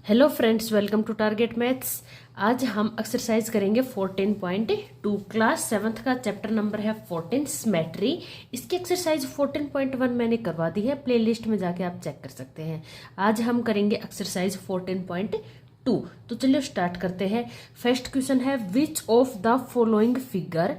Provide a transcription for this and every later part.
Hello friends, welcome to target maths. आज हम exercise करेंगे 14.2। क्लास 7th का चैप्टर नंबर है 14 सिमेट्री। इसकी एक्सरसाइज 14.1 मैंने करवा दी है, प्लेलिस्ट में जाके आप चेक कर सकते हैं। आज हम करेंगे एक्सरसाइज 14.2। तो चलिए स्टार्ट करते हैं। फर्स्ट क्वेश्चन है, which of the following figure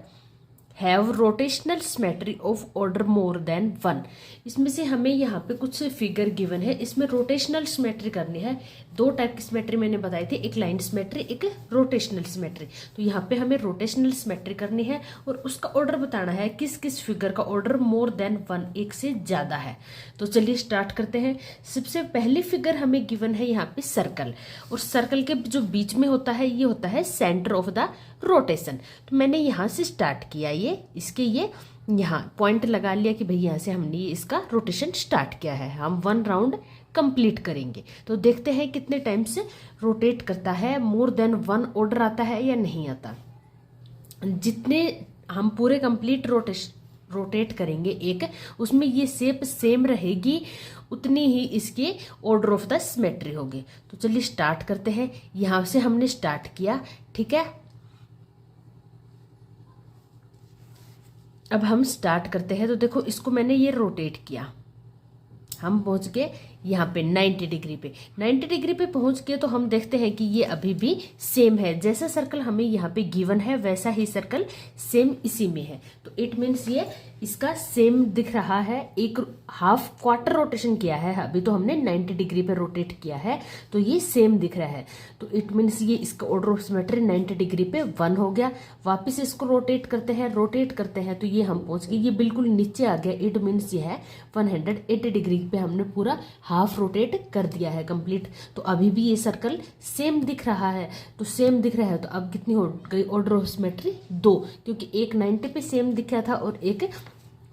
have rotational symmetry of order more than 1। इसमें से हमें यहाँ पे कुछ फिगर गिवन है, इसमें रोटेशनल सिमेट्री करनी है। दो टाइप की सिमेट्री मैंने बताई थी, एक लाइन सिमेट्री, एक रोटेशनल सिमेट्री। तो यहाँ पे हमें रोटेशनल सिमेट्री करनी है और उसका ऑर्डर बताना है किस किस फिगर का ऑर्डर मोर देन 1, एक से ज्यादा है। तो चलिए स्टार्ट करते हैं। सबसे पहली फिगर हमें गिवन है यहाँ पे सर्कल, और सर्कल के जो बीच में होता है ये होता है सेंटर ऑफ द रोटेशन। तो मैंने यहाँ से स्टार्ट किया, ये इसके ये यहाँ पॉइंट लगा लिया कि भाई यहाँ से हमने इसका रोटेशन स्टार्ट किया है। हम 1 राउंड कंप्लीट करेंगे। तो देखते हैं कितने टाइम से रोटेट करता है, मोर देन 1 ऑर्डर आता है या नहीं आता। जितने हम पूरे कंप्लीट रोटेट करेंगे एक, उसमें ये शेप सेम रहेगी, उतनी ही इसके ऑर्डर ऑफ द सिमेट्री होगी। तो चलिए स्टार्ट करते हैं। यहाँ से हमने स्टार्ट किया, ठीक है। अब हम स्टार्ट करते हैं। तो देखो, इसको मैंने ये रोटेट किया, हम पहुंच गए यहाँ पे 90 डिग्री पे। 90 डिग्री पे पहुंच गए तो हम देखते हैं कि ये अभी भी सेम है। जैसा सर्कल हमें यहाँ पे गिवन है वैसा ही सर्कल सेम इसी में है। तो इट मीन्स ये इसका सेम दिख रहा है। एक हाफ क्वार्टर रोटेशन किया है, अभी तो हमने 90 डिग्री पे रोटेट किया है, तो ये सेम दिख रहा है। तो इट मीन्स ये इसका ऑर्डर ऑफ सिमेट्री 90 डिग्री पे 1 हो गया। वापिस इसको रोटेट करते हैं तो ये हम पहुंच गए, ये बिल्कुल नीचे आ गया। इट मीन्स ये है 180 डिग्री पे हमने पूरा हाफ रोटेट कर दिया है कंप्लीट। तो अभी भी ये सर्कल सेम दिख रहा है। तो सेम दिख रहा है, तो अब कितनी हो गई ऑर्डर ऑफ सिमेट्री? 2, क्योंकि एक 90 पे सेम दिख रहा था और एक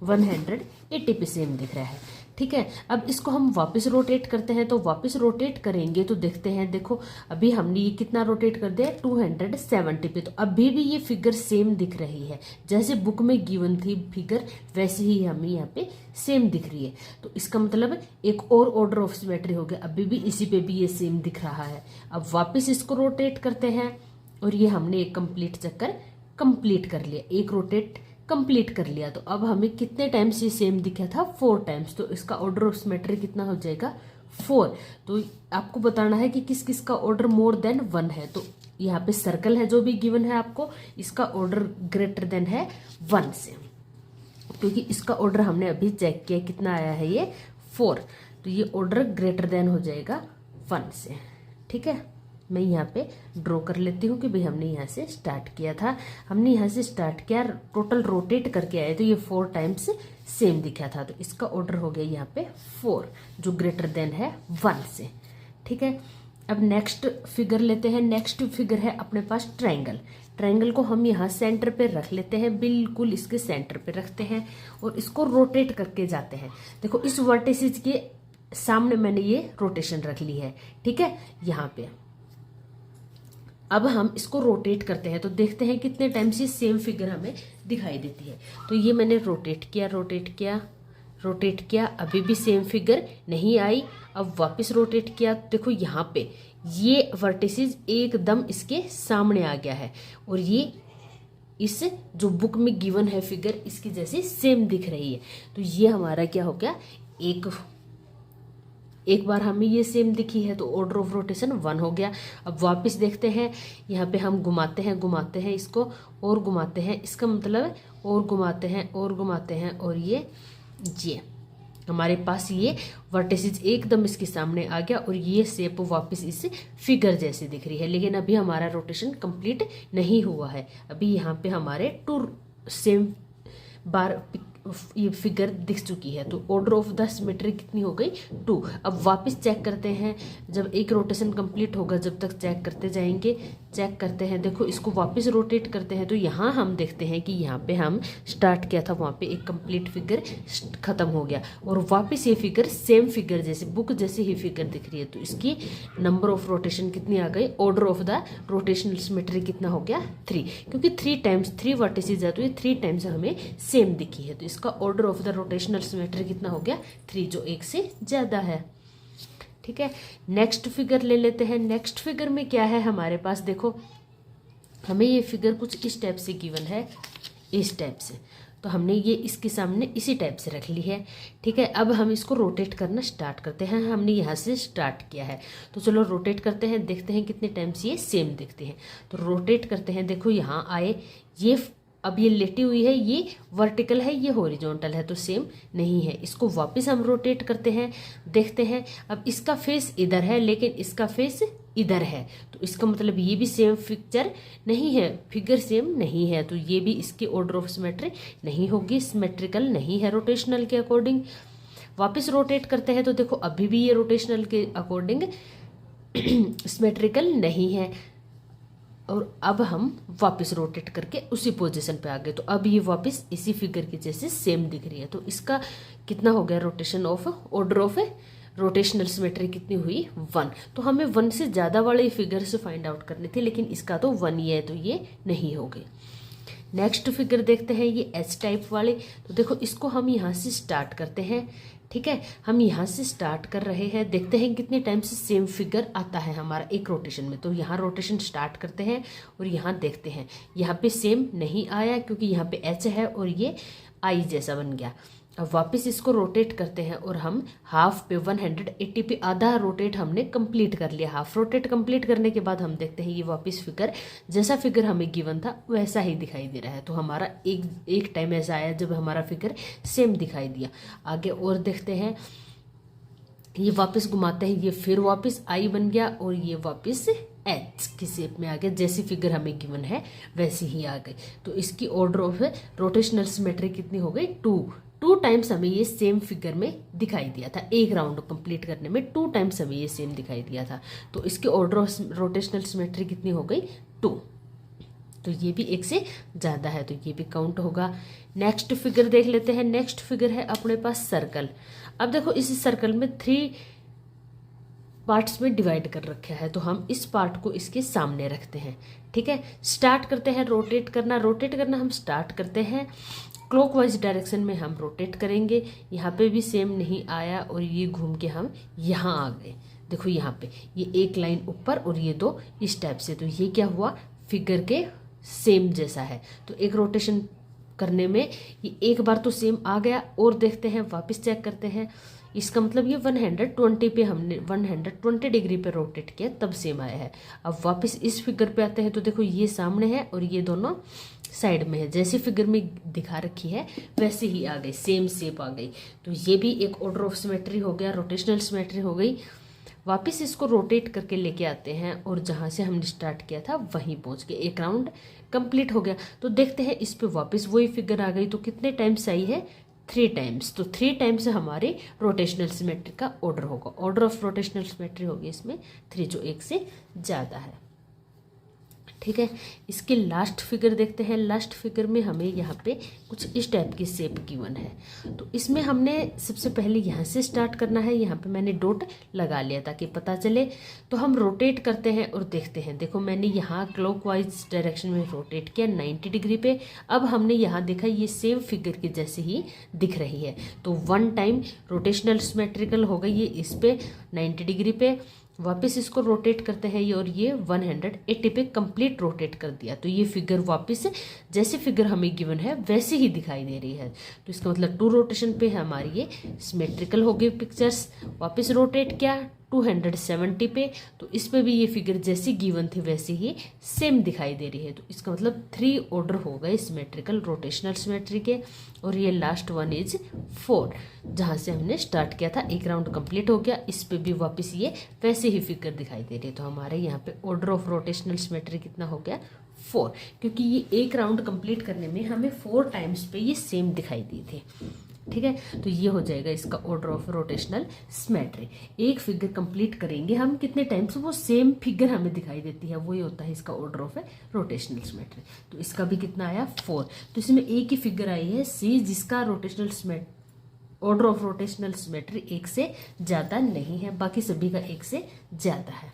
180 पे सेम दिख रहा है, ठीक है। अब इसको हम वापस रोटेट करते हैं। तो वापस रोटेट करेंगे तो देखते हैं, देखो अभी हमने ये कितना रोटेट कर दिया, 270 पे। तो अभी भी ये फिगर सेम दिख रही है, जैसे बुक में गिवन थी फिगर वैसे ही हमें यहाँ पे सेम दिख रही है। तो इसका मतलब एक और ऑर्डर ऑफ सिमेट्री हो गया, अभी भी इसी पे भी ये सेम दिख रहा है। अब वापस इसको रोटेट करते हैं और ये हमने एक कंप्लीट चक्कर कंप्लीट कर लिया, एक रोटेट कंप्लीट कर लिया। तो अब हमें कितने टाइम्स ये सेम दिखा था? 4 टाइम्स। तो इसका ऑर्डर ऑफ सिमेट्री कितना हो जाएगा? 4। तो आपको बताना है कि किस किस का ऑर्डर मोर देन 1 है। तो यहाँ पे सर्कल है जो भी गिवन है आपको, इसका ऑर्डर ग्रेटर देन है 1 से, क्योंकि इसका ऑर्डर हमने अभी चेक किया कितना आया है, ये 4। तो ये ऑर्डर ग्रेटर देन हो जाएगा 1 से, ठीक है। मैं यहाँ पे ड्रॉ कर लेती हूँ कि भाई हमने यहाँ से स्टार्ट किया था, हमने यहाँ से स्टार्ट किया, टोटल रोटेट करके आए तो ये 4 टाइम्स सेम दिखा था। तो इसका ऑर्डर हो गया यहाँ पे 4, जो ग्रेटर देन है 1 से, ठीक है। अब नेक्स्ट फिगर लेते हैं। नेक्स्ट फिगर है अपने पास ट्रायंगल। ट्रायंगल को हम यहाँ सेंटर पे रख लेते हैं, बिल्कुल इसके सेंटर पे रखते हैं और इसको रोटेट करके जाते हैं। देखो, इस वर्टिसेस के सामने मैंने ये रोटेशन रख ली है, ठीक है, यहाँ पे। अब हम इसको रोटेट करते हैं तो देखते हैं कितने टाइम से सेम फिगर हमें दिखाई देती है। तो ये मैंने रोटेट किया, अभी भी सेम फिगर नहीं आई। अब वापस रोटेट किया, देखो यहाँ पे ये वर्टिसेस एकदम इसके सामने आ गया है और ये इस जो बुक में गिवन है फिगर इसकी जैसे सेम दिख रही है। तो ये हमारा क्या हो गया, एक बार हमें ये सेम दिखी है तो ऑर्डर ऑफ रोटेशन 1 हो गया। अब वापस देखते हैं, यहाँ पे हम घुमाते हैं इसको और घुमाते हैं, इसका मतलब और घुमाते हैं और ये हमारे पास ये वर्टिसेस एकदम इसके सामने आ गया और ये शेप वापस इस फिगर जैसे दिख रही है। लेकिन अभी हमारा रोटेशन कंप्लीट नहीं हुआ है, अभी यहाँ पे हमारे 2 सेम बार ये फिगर दिख चुकी है। तो ऑर्डर ऑफ द सिमेट्री कितनी हो गई? 2। अब वापस चेक करते हैं, जब एक रोटेशन कंप्लीट होगा जब तक चेक करते जाएंगे, चेक करते हैं। देखो, इसको वापस रोटेट करते हैं तो यहाँ हम देखते हैं कि यहाँ पे हम स्टार्ट किया था, वहाँ पे एक कंप्लीट फिगर खत्म हो गया और वापस ये फिगर सेम फिगर जैसे बुक जैसे ही फिगर दिख रही है। तो इसकी नंबर ऑफ रोटेशन कितनी आ गई? Order of the rotational symmetry कितना हो गया? 3, क्योंकि 3 टाइम्स 3 वर्टिसेस है तो ये 3 टाइम्स हमें सेम दिखी है। तो इसका order of the rotational symmetry कितना हो गया? 3, जो 1 से ज्यादा है, ठीक है, नेक्स्ट फिगर ले लेते हैं। नेक्स्ट फिगर में क्या है हमारे पास, देखो हमें ये फिगर कुछ इस टाइप से गिवन है, इस टाइप से, तो हमने ये इसके सामने इसी टाइप से रख ली है। ठीक है, अब हम इसको रोटेट करना स्टार्ट करते हैं। हमने यहाँ से स्टार्ट किया है, तो चलो रोटेट करते हैं, देखते हैं कितने टाइम्स ये सेम दिखते हैं। तो रोटेट करते हैं, देखो यहाँ आए, ये अब ये लेटी हुई है, ये वर्टिकल है, ये हॉरिजॉन्टल है, तो सेम नहीं है। इसको वापस हम रोटेट करते हैं, देखते हैं, अब इसका फेस इधर है लेकिन इसका फेस इधर है, तो इसका मतलब ये भी सेम पिक्चर नहीं है, फिगर सेम नहीं है, तो ये भी इसकी ऑर्डर ऑफ सिमेट्री नहीं होगी, सिमेट्रिकल नहीं है रोटेशनल के अकॉर्डिंग। वापस रोटेट करते हैं तो देखो अभी भी ये रोटेशनल के अकॉर्डिंग सिमेट्रिकल नहीं है। और अब हम वापस रोटेट करके उसी पोजीशन पे आ गए, तो अब ये वापस इसी फिगर के जैसे सेम दिख रही है। तो इसका कितना हो गया rotation of order of rotational symmetry कितनी हुई, 1। तो हमें 1 से ज़्यादा वाले फिगर से फाइंड आउट करनी थी, लेकिन इसका तो 1 ही है, तो ये नहीं हो गई। नेक्स्ट फिगर देखते हैं, ये एच टाइप वाले। तो देखो इसको हम यहाँ से स्टार्ट करते हैं। ठीक है, हम यहाँ से स्टार्ट कर रहे हैं, देखते हैं कितने टाइम से सेम फिगर आता है हमारा एक रोटेशन में। तो यहाँ रोटेशन स्टार्ट करते हैं और यहाँ देखते हैं, यहाँ पे सेम नहीं आया क्योंकि यहाँ पे एच है और ये आई जैसा बन गया। अब वापस इसको रोटेट करते हैं और हम हाफ पे 180 पे आधा रोटेट हमने कंप्लीट कर लिया। हाफ रोटेट कंप्लीट करने के बाद हम देखते हैं ये वापस फिगर जैसा फिगर हमें गिवन था वैसा ही दिखाई दे रहा है। तो हमारा एक टाइम ऐसा आया जब हमारा फिगर सेम दिखाई दिया। आगे और देखते हैं, ये वापस घुमाते हैं, ये फिर वापस आई बन गया और ये वापस एच की शेप में आ गया, जैसी फिगर हमें गिवन है वैसी ही आ गई। तो इसकी ऑर्डर ऑफ रोटेशनल सिमेट्री कितनी हो गई, 2 टाइम्स हमें ये सेम फिगर में दिखाई दिया था। एक राउंड कंप्लीट करने में 2 टाइम्स हमें ये सेम दिखाई दिया था। तो इसकी ऑर्डर ऑफ रोटेशनल सिमेट्री कितनी हो गई, 2। तो ये भी एक से ज़्यादा है, तो ये भी काउंट होगा। नेक्स्ट फिगर देख लेते हैं। नेक्स्ट फिगर है अपने पास सर्कल। अब देखो इस सर्कल में 3 पार्ट्स में डिवाइड कर रखा है, तो हम इस पार्ट को इसके सामने रखते हैं। ठीक है, स्टार्ट करते हैं रोटेट करना। रोटेट करना हम स्टार्ट करते हैं, क्लॉकवाइज डायरेक्शन में हम रोटेट करेंगे। यहाँ पे भी सेम नहीं आया और ये घूम के हम यहाँ आ गए। देखो यहाँ पे ये एक लाइन ऊपर और ये 2 इस टाइप से, तो ये क्या हुआ, फिगर के सेम जैसा है। तो एक रोटेशन करने में ये एक बार तो सेम आ गया, और देखते हैं वापस चेक करते हैं, इसका मतलब ये 120 पे हमने 120 डिग्री पे रोटेट किया तब सेम आया है। अब वापस इस फिगर पे आते हैं तो देखो ये सामने है और ये दोनों साइड में है, जैसी फिगर में दिखा रखी है वैसे ही आ गई, सेम शेप आ गई। तो ये भी एक ऑर्डर ऑफ सिमेट्री हो गया, रोटेशनल सिमेट्री हो गई। वापस इसको रोटेट करके लेके आते हैं और जहाँ से हमने स्टार्ट किया था वहीं पहुँच के एक राउंड कंप्लीट हो गया। तो देखते हैं इस पे वापस वही फिगर आ गई, तो कितने टाइम्स आई है, 3 टाइम्स। तो 3 टाइम्स हमारे रोटेशनल सिमेट्री का ऑर्डर होगा। ऑर्डर ऑफ रोटेशनल सिमेट्री होगी इसमें 3, जो एक से ज़्यादा है। ठीक है, इसके लास्ट फिगर देखते हैं। लास्ट फिगर में हमें यहाँ पे कुछ इस टाइप की शेप गिवन है। तो इसमें हमने सबसे पहले यहाँ से स्टार्ट करना है। यहाँ पे मैंने डॉट लगा लिया ताकि पता चले। तो हम रोटेट करते हैं और देखते हैं, देखो मैंने यहाँ क्लॉकवाइज डायरेक्शन में रोटेट किया 90 डिग्री पे। अब हमने यहाँ देखा ये सेम फिगर की जैसे ही दिख रही है, तो 1 टाइम रोटेशनल सिमेट्रिकल हो गई ये इस पे 90 डिग्री पे। वापस इसको रोटेट करते हैं और ये 180 पे कंप्लीट रोटेट कर दिया। तो ये फिगर वापस जैसे फिगर हमें गिवन है वैसे ही दिखाई दे रही है। तो इसका मतलब 2 रोटेशन पे हमारी ये सिमेट्रिकल हो गई पिक्चर्स। वापस रोटेट किया 270 पे, तो इस पे भी ये फिगर जैसी गिवन थी वैसे ही सेम दिखाई दे रही है। तो इसका मतलब 3 ऑर्डर हो गए सिमेट्रिकल रोटेशनल सिमेट्री के। और ये लास्ट वन इज 4, जहाँ से हमने स्टार्ट किया था। एक राउंड कंप्लीट हो गया, इस पे भी वापस ये वैसे ही फिगर दिखाई दे रही है। तो हमारे यहाँ पे ऑर्डर ऑफ रोटेशनल सिमेट्री कितना हो गया, 4, क्योंकि ये एक राउंड कंप्लीट करने में हमें 4 टाइम्स पे ये सेम दिखाई दी थी। ठीक है, तो ये हो जाएगा इसका ऑर्डर ऑफ रोटेशनल सिमेट्री। एक फिगर कंप्लीट करेंगे हम कितने टाइम्स, वो सेम फिगर हमें दिखाई देती है, वही होता है इसका ऑर्डर ऑफ रोटेशनल सिमेट्री। तो इसका भी कितना आया, 4। तो इसमें एक ही फिगर आई है सी, जिसका rotational symmetry order of rotational symmetry 1 से ज़्यादा नहीं है, बाकी सभी का 1 से ज़्यादा है।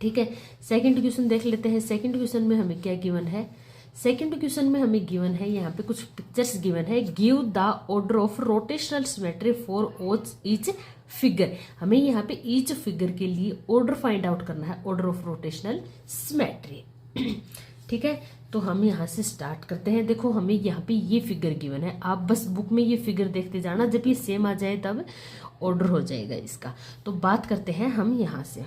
ठीक है, सेकंड क्वेश्चन देख लेते हैं। सेकंड क्वेश्चन में हमें क्या गिवन है, सेकंड क्वेश्चन में हमें गिवन है, यहाँ पे कुछ पिक्चर्स गिवन है, give the order of rotational symmetry for each figure. हमें यहाँ पे ईच फिगर के लिए ऑर्डर फाइंड आउट करना है, ऑर्डर ऑफ रोटेशनल सिमेट्री। ठीक है, तो हम यहाँ से स्टार्ट करते हैं। देखो हमें यहाँ पे ये फिगर गिवन है, आप बस बुक में ये फिगर देखते जाना, जब ये सेम आ जाए तब ऑर्डर हो जाएगा इसका। तो बात करते हैं, हम यहाँ से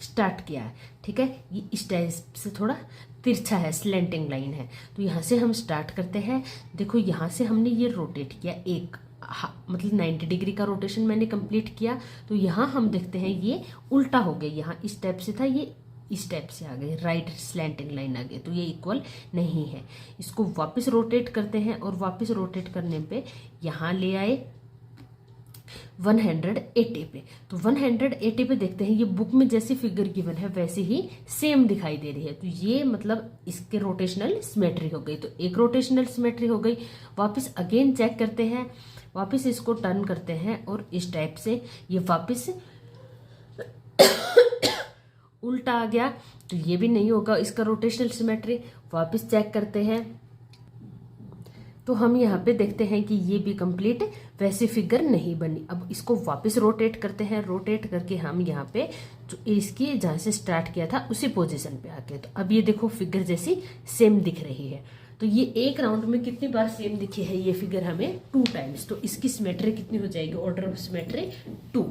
स्टार्ट किया है, ठीक है, ये इस टाइप से थोड़ा तिरछा है, स्लैंटिंग लाइन है, तो यहाँ से हम स्टार्ट करते हैं। देखो यहाँ से हमने ये रोटेट किया, एक मतलब 90 डिग्री का रोटेशन मैंने कंप्लीट किया। तो यहाँ हम देखते हैं ये उल्टा हो गया, यहाँ इस टाइप से था, ये इस टाइप से आ गए, राइट स्लैंटिंग लाइन आ गई, तो ये इक्वल नहीं है। इसको वापस रोटेट करते हैं और वापस रोटेट करने पे यहाँ ले आए 180 पे। तो 180 पे देखते हैं, ये बुक में जैसी फिगर गिवन है वैसे ही सेम दिखाई दे रही है, तो ये मतलब इसके रोटेशनल सिमेट्री हो गई। तो एक रोटेशनल सिमेट्री हो गई। वापस अगेन चेक करते हैं, वापस इसको टर्न करते हैं और इस टाइप से ये वापस उल्टा आ गया, तो ये भी नहीं होगा इसका रोटेशनल सिमेट्री। वापस चेक करते हैं, तो हम यहाँ पे देखते हैं कि ये भी कंप्लीट वैसी फिगर नहीं बनी। अब इसको वापस रोटेट करते हैं, रोटेट करके हम यहाँ पे जो इसकी जहाँ से स्टार्ट किया था उसी पोजीशन पे आके, तो अब ये देखो फिगर जैसी सेम दिख रही है। तो ये एक राउंड में कितनी बार सेम दिखी है ये फिगर हमें 2 टाइम्स। तो इसकी सिमेट्री कितनी हो जाएगी, ऑर्डर ऑफ सिमेट्री 2,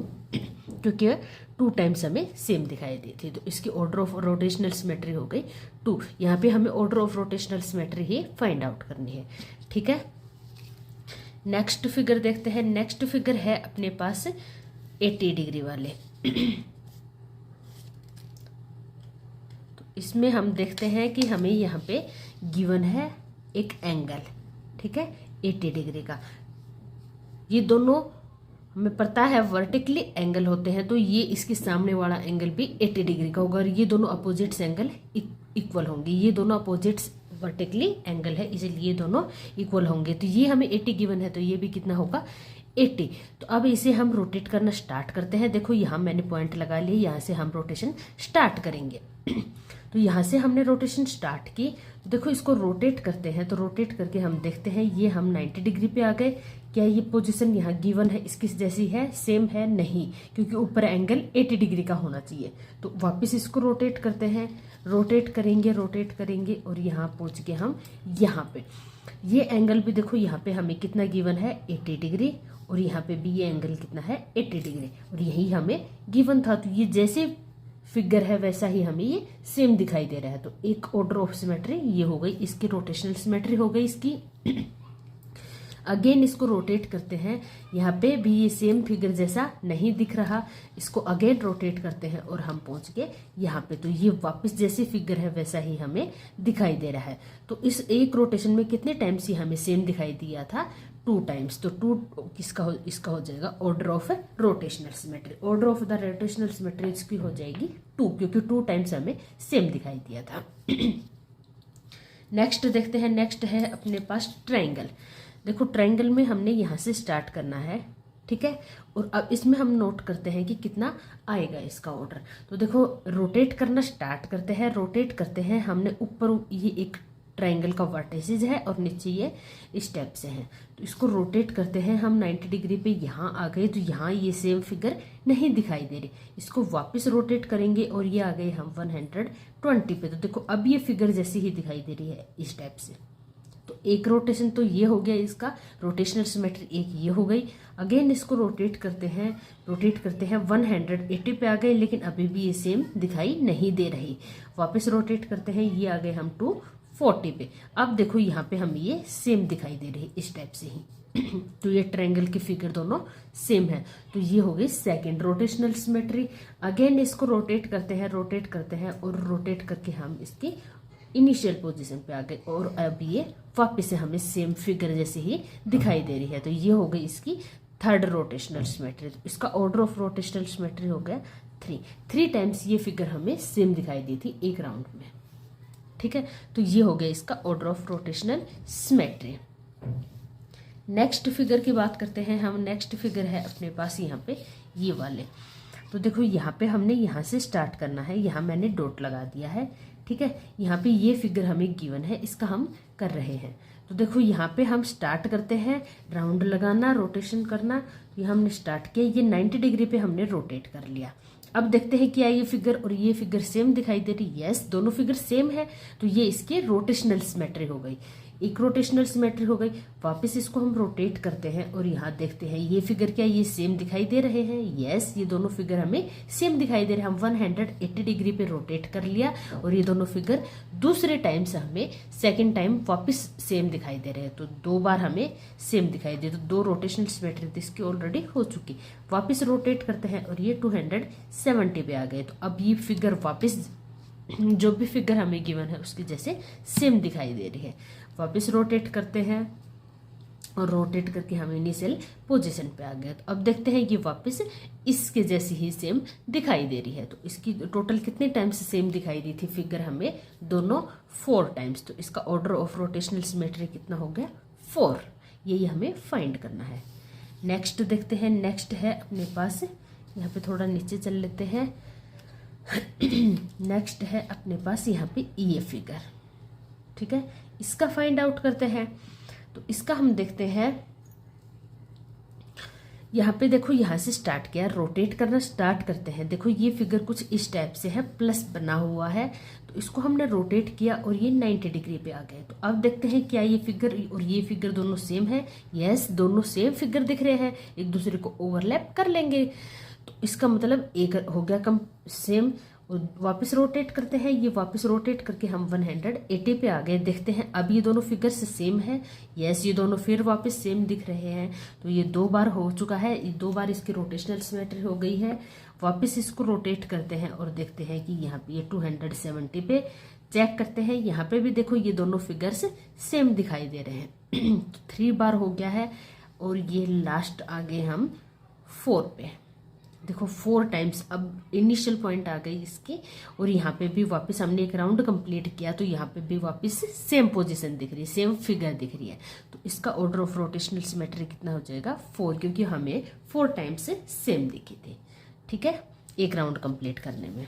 क्योंकि 2 टाइम्स हमें सेम दिखाई दी थी। तो इसकी ऑर्डर ऑफ रोटेशनल सिमेट्री हो गई 2। यहाँ पे हमें order of rotational symmetry he find out करनी है, ठीक है। नेक्स्ट फिगर देखते हैं। नेक्स्ट फिगर है अपने पास 80 डिग्री वाले। तो इसमें हम देखते हैं कि हमें यहाँ पे गिवन है एक एंगल, ठीक है, 80 डिग्री का। ये दोनों हमें पता है वर्टिकली एंगल होते हैं, तो ये इसके सामने वाला एंगल भी 80 डिग्री का होगा और ये दोनों अपोजिट्स एंगल इक्वल होंगे। ये दोनों अपोजिट्स वर्टिकली एंगल है, इसलिए ये दोनों इक्वल होंगे। तो ये हमें 80 गिवन है, तो ये भी कितना होगा 80। तो अब इसे हम रोटेट करना स्टार्ट करते हैं। देखो यहाँ मैंने पॉइंट लगा लिया, यहाँ से हम रोटेशन स्टार्ट करेंगे। तो यहाँ से हमने रोटेशन स्टार्ट की, तो देखो इसको रोटेट करते हैं। तो रोटेट करके हम देखते हैं ये हम 90 डिग्री पे आ गए। क्या ये पोजीशन यहाँ गिवन है इसकी जैसी है, सेम है? नहीं, क्योंकि ऊपर एंगल 80 डिग्री का होना चाहिए। तो वापस इसको रोटेट करते हैं, रोटेट करेंगे और यहाँ पहुँच के हम यहाँ पे ये एंगल भी देखो, यहाँ पे हमें कितना गिवन है 80 डिग्री और यहाँ पे भी ये एंगल कितना है 80 डिग्री और यही हमें गिवन था। तो ये जैसे फिगर है वैसा ही हमें ये सेम दिखाई दे रहा है। तो एक ऑर्डर ऑफ सिमेट्री ये हो गई, इसकी रोटेशनल सिमेट्री हो गई इसकी। अगेन इसको रोटेट करते हैं, यहाँ पे भी ये सेम फिगर जैसा नहीं दिख रहा, इसको अगेन रोटेट करते हैं और हम पहुंच गए यहाँ पे। तो ये वापस जैसी फिगर है वैसा ही हमें दिखाई दे रहा है। तो इस एक रोटेशन में कितने टाइम्स ही हमें सेम दिखाई दिया था, 2 टाइम्स। तो 2 इसका हो जाएगा order of rotational symmetry. Order of the rotational symmetry इसकी हो जाएगी 2, क्योंकि 2 टाइम्स हमें सेम दिखाई दिया था। नेक्स्ट देखते हैं, नेक्स्ट है अपने पास ट्रायंगल। देखो ट्रायंगल में हमने यहाँ से स्टार्ट करना है, ठीक है, और अब इसमें हम नोट करते हैं कि कितना आएगा इसका ऑर्डर। तो देखो रोटेट करना स्टार्ट करते हैं, रोटेट करते हैं। हमने ऊपर ये एक ट्रायंगल का वर्टिसेस है और नीचे ये इस टाइप से है, तो इसको रोटेट करते हैं हम 90 डिग्री पे। यहाँ आ गए, तो यहाँ ये सेम फिगर नहीं दिखाई दे रही, इसको वापस रोटेट करेंगे और ये आ गए हम 120 पे। तो देखो अब ये फिगर जैसी ही दिखाई दे रही है इस टाइप से। तो एक रोटेशन तो ये हो गया इसका रोटेशनल सिमेट्री, एक ये हो गई। अगेन इसको रोटेट करते हैं 180 पे आ गए, लेकिन अभी भी ये सेम दिखाई नहीं दे रही। वापस रोटेट करते हैं, ये आ गए हम 240 पे। अब देखो यहाँ पे हमें ये सेम दिखाई दे रही इस टाइप से ही। तो ये ट्रायंगल की फिगर दोनों सेम है। तो ये हो गई सेकंड रोटेशनल सिमेट्री। अगेन इसको रोटेट करते हैं और रोटेट करके हम इसकी इनिशियल पोजीशन पे आ गए और अब ये वापस से हमें सेम फिगर जैसे ही दिखाई दे रही है। तो ये हो गई इसकी थर्ड रोटेशनल सिमेट्री। इसका ऑर्डर ऑफ रोटेशनल सिमेट्री हो गया 3 टाइम्स ये फिगर हमें सेम दिखाई दी थी एक राउंड में, ठीक है। तो ये हो गया इसका order of rotational symmetry. Next figure की बात करते हैं हम। नेक्स्ट फिगर है अपने पास यहाँ पे ये वाले। तो देखो यहाँ पे हमने यहाँ से स्टार्ट करना है, यहाँ मैंने डॉट लगा दिया है, ठीक है, यहाँ पे ये फिगर हमें गिवन है, इसका हम कर रहे हैं। तो देखो यहाँ पे हम स्टार्ट करते हैं राउंड लगाना, रोटेशन करना। ये हमने स्टार्ट किया, ये 90 डिग्री पे हमने रोटेट कर लिया। अब देखते हैं क्या ये फिगर और ये फिगर सेम दिखाई दे रही। यस, दोनों फिगर सेम है, तो ये इसके रोटेशनल सिमेट्री हो गई, एक रोटेशनल सिमेट्री हो गई। वापस इसको हम रोटेट करते हैं और यहाँ देखते हैं ये फिगर क्या ये सेम दिखाई दे रहे हैं। यस, ये दोनों फिगर हमें सेम दिखाई दे रहे हैं। हम 180 डिग्री पे रोटेट कर लिया और ये दोनों फिगर दूसरे टाइम से हमें सेकेंड टाइम वापस सेम दिखाई दे रहे हैं। तो 2 बार हमें सेम दिखाई दे, तो 2 रोटेशनल सिमेट्री इसकी ऑलरेडी हो चुकी। वापस रोटेट करते हैं और ये 270 पे आ गए। तो अब ये फिगर वापस जो भी फिगर हमें गिवन है उसकी जैसे सेम दिखाई दे रही है। वापस रोटेट करते हैं और रोटेट करके हम इनिशियल पोजीशन पे आ गए। तो अब देखते हैं कि वापस इसके जैसी ही सेम दिखाई दे रही है। तो इसकी टोटल कितने टाइम्स सेम दिखाई दी थी फिगर हमें, दोनों 4 टाइम्स। तो इसका ऑर्डर ऑफ रोटेशनल सिमेट्री कितना हो गया, 4। यही हमें फाइंड करना है। नेक्स्ट देखते हैं, नेक्स्ट है अपने पास, यहाँ पे थोड़ा नीचे चल लेते हैं। नेक्स्ट है अपने पास यहाँ पे ये फिगर, ठीक है, इसका फाइंड आउट करते हैं। तो इसका हम देखते हैं, यहाँ पे देखो यहाँ से स्टार्ट किया, रोटेट करना स्टार्ट करते हैं। देखो ये फिगर कुछ इस टाइप से है, प्लस बना हुआ है, तो इसको हमने रोटेट किया और ये 90 डिग्री पे आ गए। तो अब देखते हैं क्या ये फिगर और ये फिगर दोनों सेम है। यस, दोनों सेम फिगर दिख रहे हैं, एक दूसरे को ओवरलैप कर लेंगे। तो इसका मतलब एक हो गया कम सेम। और वापस रोटेट करते हैं, ये वापस रोटेट करके हम 180 पे आ गए। देखते हैं अब ये दोनों फिगर्स सेम है। यस, ये दोनों फिर वापस सेम दिख रहे हैं। तो ये 2 बार हो चुका है, 2 बार इसकी रोटेशनल सिमेट्री हो गई है। वापस इसको रोटेट करते हैं और देखते हैं कि यहाँ पे ये 270 पे चेक करते हैं। यहाँ पे भी देखो ये दोनों फिगर्स सेम दिखाई दे रहे हैं। 3 बार हो गया है और ये लास्ट आ गए हम 4 पे। देखो 4 टाइम्स अब इनिशियल पॉइंट आ गई इसकी। और यहाँ पे भी वापस हमने एक राउंड कंप्लीट किया, तो यहाँ पे भी वापस सेम पोजीशन दिख रही है, सेम फिगर दिख रही है। तो इसका ऑर्डर ऑफ रोटेशनल सिमेट्री कितना हो जाएगा, 4, क्योंकि हमें 4 टाइम्स सेम दिखी थी। ठीक है, एक राउंड कंप्लीट करने में।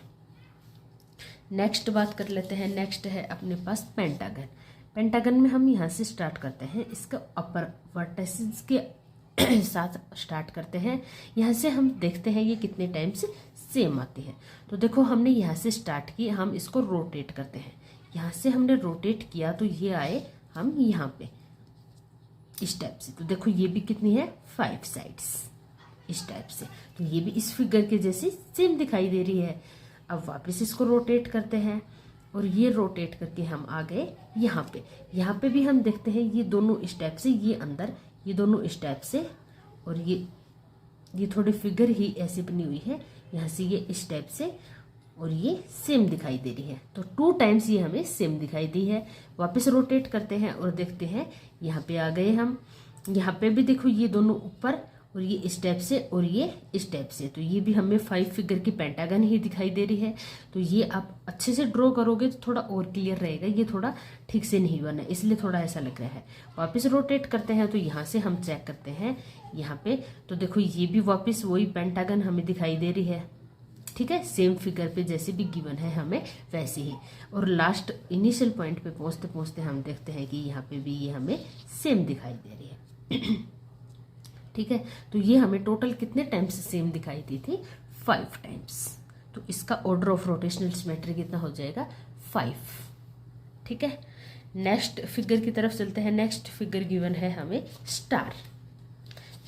नेक्स्ट बात कर लेते हैं, नेक्स्ट है अपने पास पेंटागन। पेंटागन में हम यहाँ से स्टार्ट करते हैं, इसका अपर वर्टिसेस के साथ स्टार्ट करते हैं। यहाँ से हम देखते हैं ये कितने टाइम से सेम आती है। तो देखो हमने यहाँ से स्टार्ट की, हम इसको रोटेट करते हैं। यहाँ से हमने रोटेट किया तो ये आए हम यहाँ पे इस टाइप से। तो देखो ये भी कितनी है, 5 साइड्स इस टाइप से। तो ये भी इस फिगर के जैसी सेम दिखाई दे रही है। अब वापस इसको रोटेट करते हैं और ये रोटेट करके हम आ गए यहाँ पे। यहाँ पे भी हम देखते हैं ये दोनों इस टाइप से, ये अंदर, ये दोनों इस टाइप से, और ये थोड़ी फिगर ही ऐसी बनी हुई है, यहाँ से ये इस टाइप से, और ये सेम दिखाई दे रही है। तो 2 टाइम्स ये हमें सेम दिखाई दी है। वापस रोटेट करते हैं और देखते हैं यहाँ पे आ गए हम। यहाँ पे भी देखो ये दोनों ऊपर, और ये इस टाइप से और ये इस टाइप से। तो ये भी हमें 5 फिगर की पेंटागन ही दिखाई दे रही है। तो ये आप अच्छे से ड्रॉ करोगे तो थोड़ा और क्लियर रहेगा। ये थोड़ा ठीक से नहीं बना, इसलिए थोड़ा ऐसा लग रहा है। वापस रोटेट करते हैं तो यहाँ से हम चेक करते हैं यहाँ पे। तो देखो ये भी वापस वही पेंटागन हमें दिखाई दे रही है। ठीक है, सेम फिगर पे जैसे भी गिवन है हमें वैसे ही। और लास्ट इनिशियल पॉइंट पे पहुँचते पहुँचते हम देखते हैं कि यहाँ पे भी ये हमें सेम दिखाई दे रही है। ठीक है, तो ये हमें टोटल कितने टाइम्स सेम दिखाई दी थी, 5 टाइम्स। तो इसका ऑर्डर ऑफ रोटेशनल सिमेट्री कितना हो जाएगा, 5। ठीक है, नेक्स्ट फिगर की तरफ चलते हैं। नेक्स्ट फिगर गिवन है हमें स्टार।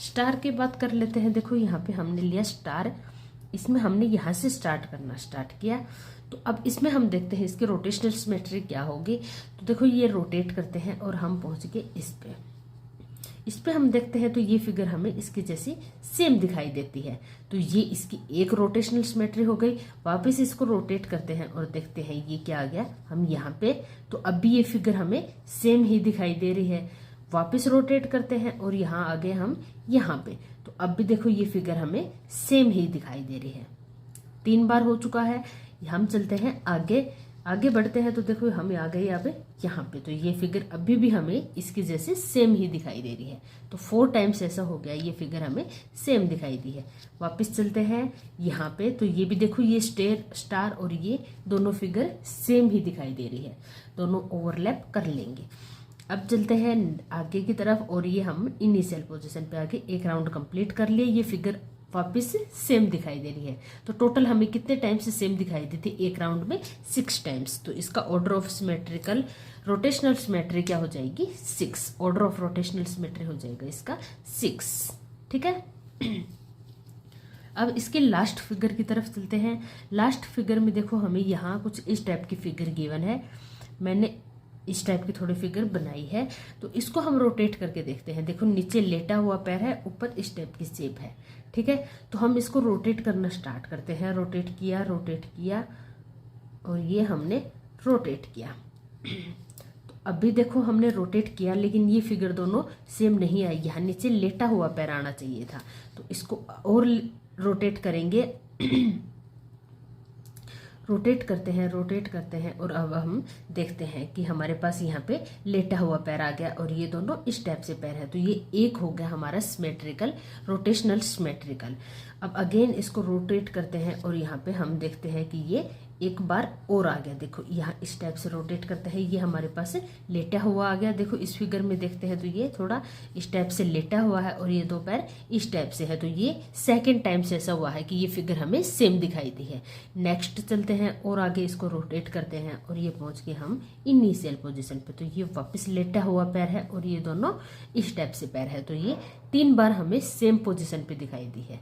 स्टार की बात कर लेते हैं। देखो यहाँ पे हमने लिया स्टार, इसमें हमने यहाँ से स्टार्ट करना स्टार्ट किया। तो अब इसमें हम देखते हैं इसकी रोटेशनल सिमेट्री क्या होगी। तो देखो ये रोटेट करते हैं और हम पहुँच गए इस पे हम देखते हैं तो ये फिगर हमें इसकी जैसी सेम दिखाई देती है। तो ये इसकी एक रोटेशनल सिमेट्री हो गई। वापस इसको रोटेट करते हैं और देखते हैं ये क्या आ गया, हम यहाँ पे। तो अब भी ये फिगर हमें सेम ही दिखाई दे रही है। वापस रोटेट करते हैं और यहाँ आ गए हम यहाँ पे। तो अब भी देखो ये फिगर हमें सेम ही दिखाई दे रही है। 3 बार हो चुका है। हम चलते हैं आगे आगे बढ़ते हैं तो देखो हम आ गए अब यहाँ पे, तो ये फिगर अभी भी हमें इसकी जैसे सेम ही दिखाई दे रही है। तो 4 टाइम्स ऐसा हो गया, ये फिगर हमें सेम दिखाई दी है। वापस चलते हैं यहाँ पे, तो ये भी देखो ये स्टार और ये दोनों फिगर सेम ही दिखाई दे रही है, दोनों ओवरलैप कर लेंगे। अब चलते हैं आगे की तरफ, और ये हम इनिशियल पोजीशन पे आके एक राउंड कंप्लीट कर लिए। ये फिगर वापस से सेम दिखाई दे रही है। तो टोटल हमें कितने टाइम से सेम दिखाई दी थी एक राउंड में? 6 टाइम्स। तो इसका order of symmetrical rotational symmetry क्या हो जाएगी? 6। ऑर्डर ऑफ रोटेशनल सिमेट्री हो जाएगा इसका 6। ठीक है। अब इसके लास्ट फिगर की तरफ चलते हैं। लास्ट फिगर में देखो हमें यहाँ कुछ इस टाइप की फिगर गिवन है। मैंने इस टाइप की थोड़ी फिगर बनाई है, तो इसको हम रोटेट करके देखते हैं। देखो नीचे लेटा हुआ पैर है, ऊपर इस टाइप की शेप है। ठीक है, तो हम इसको रोटेट करना स्टार्ट करते हैं। रोटेट किया और ये हमने रोटेट किया। तो अभी देखो हमने रोटेट किया, लेकिन ये फिगर दोनों सेम नहीं आई। यहाँ नीचे लेटा हुआ पैर आना चाहिए था, तो इसको और रोटेट करेंगे। रोटेट करते हैं और अब हम देखते हैं कि हमारे पास यहाँ पे लेटा हुआ पैर आ गया और ये दोनों इस टाइप से पैर है। तो ये एक हो गया हमारा सिमेट्रिकल, रोटेशनल सिमेट्रिकल। अब अगेन इसको रोटेट करते हैं और यहाँ पे हम देखते हैं कि ये एक बार और आ गया। देखो यहाँ इस टाइप से रोटेट करते हैं, ये हमारे पास लेटा हुआ आ गया। देखो इस फिगर में देखते हैं तो ये थोड़ा इस टाइप से लेटा हुआ है और ये दो पैर इस टाइप से है। तो ये सेकंड टाइम से ऐसा हुआ है कि ये फिगर हमें सेम दिखाई दी है। नेक्स्ट चलते हैं और आगे इसको रोटेट करते हैं और ये पहुंच के हम इनिशियल पोजीशन पे। तो ये वापस लेटा हुआ पैर है और ये दोनों इस टाइप से पैर है। तो ये 3 बार हमें सेम पोजीशन पे दिखाई दी है।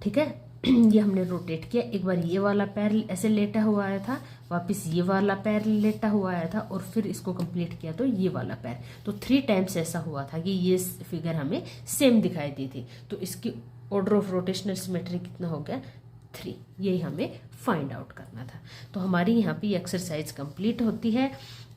ठीक है, ये हमने रोटेट किया। एक बार ये वाला पैर ऐसे लेटा हुआ आया था, वापस ये वाला पैर लेटा हुआ आया था और फिर इसको कंप्लीट किया तो ये वाला पैर। तो 3 टाइम्स ऐसा हुआ था कि ये फिगर हमें सेम दिखाई दी थी। तो इसकी ऑर्डर ऑफ रोटेशनल सिमेट्री कितना हो गया? 3। यही हमें फाइंड आउट करना था। तो हमारी यहाँ पे एक्सरसाइज कंप्लीट होती है।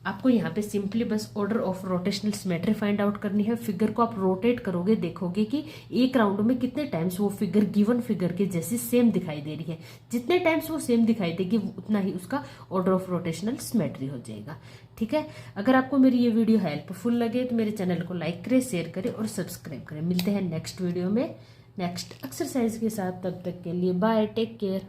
आपको यहाँ पे सिंपली बस order of rotational symmetry find out करनी है। फिगर को आप रोटेट करोगे, देखोगे कि एक राउंड में कितने टाइम्स वो फिगर गिवन फिगर के जैसी सेम दिखाई दे रही है। जितने टाइम्स वो सेम दिखाई देगी उतना ही उसका ऑर्डर ऑफ रोटेशनल सिमेट्री हो जाएगा। ठीक है, अगर आपको मेरी ये वीडियो हेल्पफुल लगे तो मेरे चैनल को लाइक करें, शेयर करें और सब्सक्राइब करें। मिलते हैं नेक्स्ट वीडियो में नेक्स्ट एक्सरसाइज के साथ। तब तक के लिए बाय, टेक केयर।